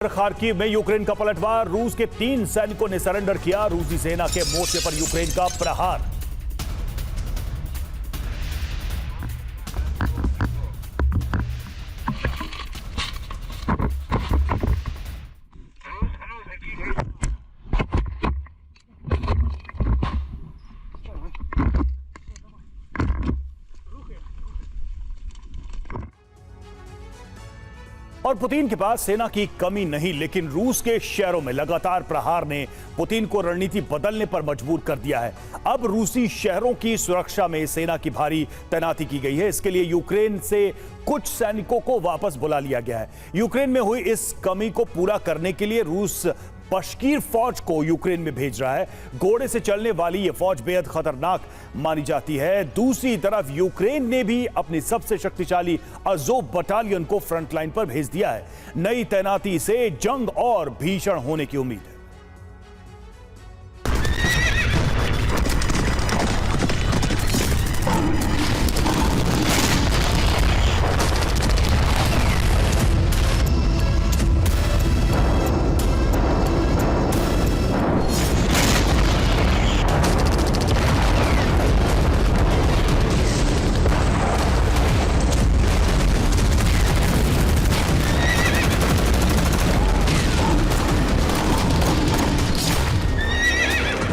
Kharkiv में Ukraine का पलटवार, रूस के 3 सैनिकों ने सरेंडर किया। रूसी सेना के मोर्चे पर यूक्रेन का प्रहार। और पुतिन के पास सेना की कमी नहीं, लेकिन रूस के शहरों में लगातार प्रहार ने पुतिन को रणनीति बदलने पर मजबूर कर दिया है। अब रूसी शहरों की सुरक्षा में सेना की भारी तैनाती की गई है। इसके लिए यूक्रेन से कुछ सैनिकों को वापस बुला लिया गया है। यूक्रेन में हुई इस कमी को पूरा करने के लिए रूस बशकीर फौज को यूक्रेन में भेज रहा है। घोड़े से चलने वाली यह फौज बेहद खतरनाक मानी जाती है। दूसरी तरफ यूक्रेन ने भी अपनी सबसे शक्तिशाली अज़ोव बटालियन को फ्रंटलाइन पर भेज दिया है। नई तैनाती से जंग और भीषण होने की उम्मीद है।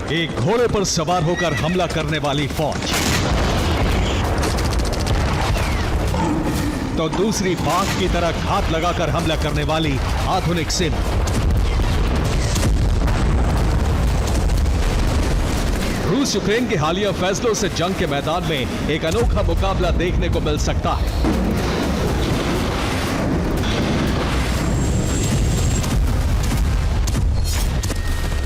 एक घोड़े पर सवार होकर हमला करने वाली फौज, तो दूसरी बाघ की तरह घात लगाकर हमला करने वाली आधुनिक सेना। रूस यूक्रेन के हालिया फैसलों से जंग के मैदान में एक अनोखा मुकाबला देखने को मिल सकता है।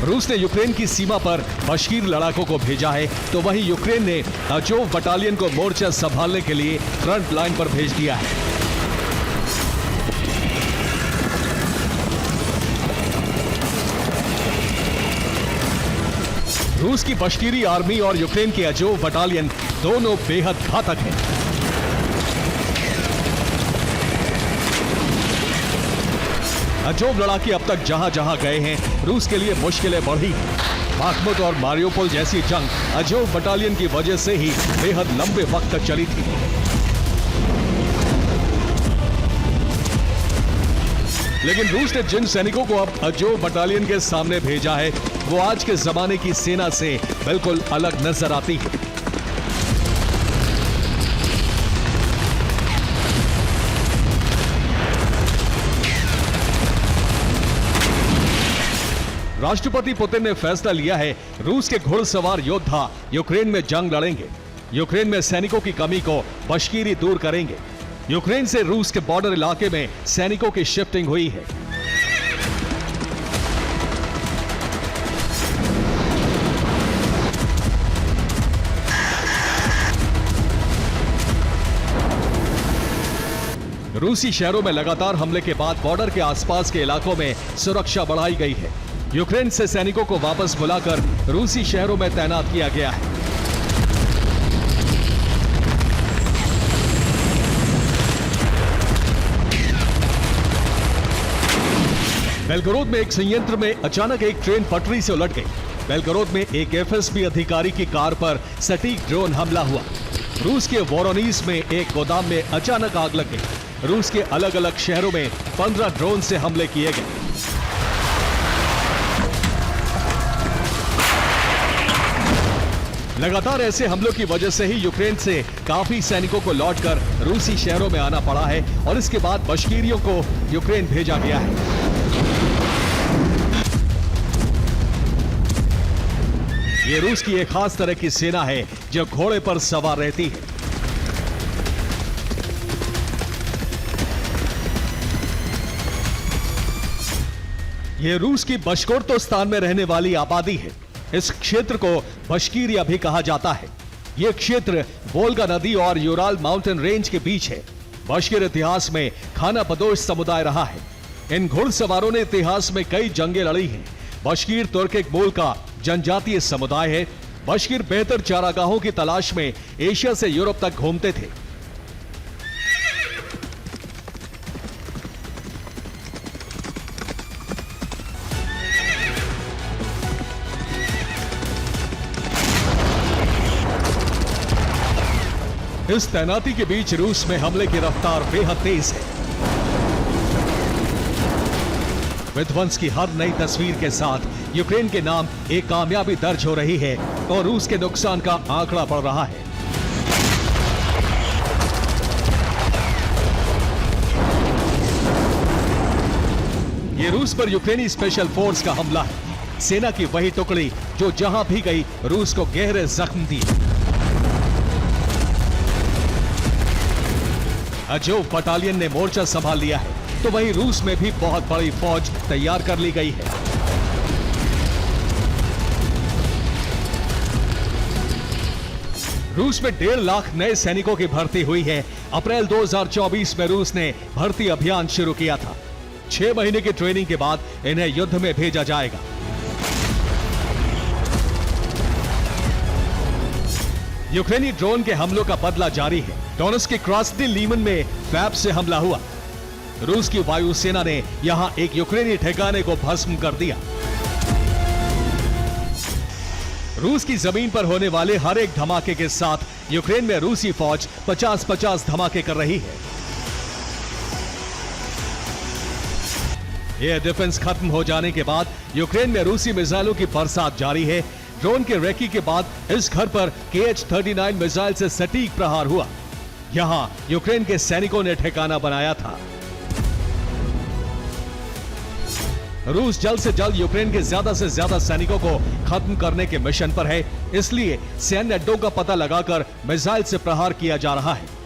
रूस ने यूक्रेन की सीमा पर बशकीर लड़ाकों को भेजा है, तो वहीं यूक्रेन ने अज़ोव बटालियन को मोर्चा संभालने के लिए फ्रंट लाइन पर भेज दिया है। रूस की बशकीरी आर्मी और यूक्रेन की अज़ोव बटालियन दोनों बेहद घातक हैं। अज़ोव लड़ाके अब तक जहां जहां गए हैं, रूस के लिए मुश्किलें बढ़ी। बाखमुत और मारियोपोल जैसी जंग अज़ोव बटालियन की वजह से ही बेहद लंबे वक्त तक चली थी। लेकिन रूस ने जिन सैनिकों को अब अज़ोव बटालियन के सामने भेजा है, वो आज के जमाने की सेना से बिल्कुल अलग नजर आती है। राष्ट्रपति पुतिन ने फैसला लिया है, रूस के घुड़सवार योद्धा यूक्रेन में जंग लड़ेंगे। यूक्रेन में सैनिकों की कमी को बशकीरी दूर करेंगे। यूक्रेन से रूस के बॉर्डर इलाके में सैनिकों की शिफ्टिंग हुई है। रूसी शहरों में लगातार हमले के बाद बॉर्डर के आसपास के इलाकों में सुरक्षा बढ़ाई गई है। यूक्रेन से सैनिकों को वापस बुलाकर रूसी शहरों में तैनात किया गया है। बेलगोरोद में एक संयंत्र में अचानक एक ट्रेन पटरी से उलट गई। बेलगोरोद में एक एफएसबी अधिकारी की कार पर सटीक ड्रोन हमला हुआ। रूस के वोरोनिज में एक गोदाम में अचानक आग लग गई। रूस के अलग अलग शहरों में 15 ड्रोन से हमले किए गए। लगातार ऐसे हमलों की वजह से ही यूक्रेन से काफी सैनिकों को लौटकर रूसी शहरों में आना पड़ा है और इसके बाद बशकीरियों को यूक्रेन भेजा गया है। ये रूस की एक खास तरह की सेना है जो घोड़े पर सवार रहती है। ये रूस की बशकोर्तोस्तान में रहने वाली आबादी है। इस क्षेत्र को बशकीरिया भी कहा जाता है। यह क्षेत्र वोल्गा नदी और यूराल माउंटेन रेंज के बीच है। बशकीर इतिहास में खानापदोश समुदाय रहा है। इन घुड़सवारों ने इतिहास में कई जंगें लड़ी हैं। बशकीर तुर्किक मूल का जनजातीय समुदाय है। बशकीर बेहतर चारागाहों की तलाश में एशिया से यूरोप तक घूमते थे। इस तैनाती के बीच रूस में हमले की रफ्तार बेहद तेज है। विध्वंस की हर नई तस्वीर के साथ यूक्रेन के नाम एक कामयाबी दर्ज हो रही है और रूस के नुकसान का आंकड़ा बढ़ रहा है। ये रूस पर यूक्रेनी स्पेशल फोर्स का हमला है। सेना की वही टुकड़ी जो जहां भी गई रूस को गहरे जख्म दिए। अजोव बटालियन ने मोर्चा संभाल लिया है, तो वहीं रूस में भी बहुत बड़ी फौज तैयार कर ली गई है। रूस में 1.5 लाख नए सैनिकों की भर्ती हुई है। अप्रैल 2024 में रूस ने भर्ती अभियान शुरू किया था। 6 महीने की ट्रेनिंग के बाद इन्हें युद्ध में भेजा जाएगा। यूक्रेनी ड्रोन के हमलों का बदला जारी है। डोनेट्स्क के क्रास्नी लीमन में फैब से हमला हुआ। रूस की वायुसेना ने यहां एक यूक्रेनी ठिकाने को भस्म कर दिया। रूस की जमीन पर होने वाले हर एक धमाके के साथ यूक्रेन में रूसी फौज 50-50 धमाके कर रही है। एयर डिफेंस खत्म हो जाने के बाद यूक्रेन में रूसी मिसाइलों की बरसात जारी है। ड्रोन के रेकी के बाद इस घर पर KH-39 मिसाइल से सटीक प्रहार हुआ। यहां यूक्रेन के सैनिकों ने ठिकाना बनाया था। रूस जल्द से जल्द यूक्रेन के ज्यादा से ज्यादा सैनिकों को खत्म करने के मिशन पर है, इसलिए सैन्य अड्डों का पता लगाकर मिसाइल से प्रहार किया जा रहा है।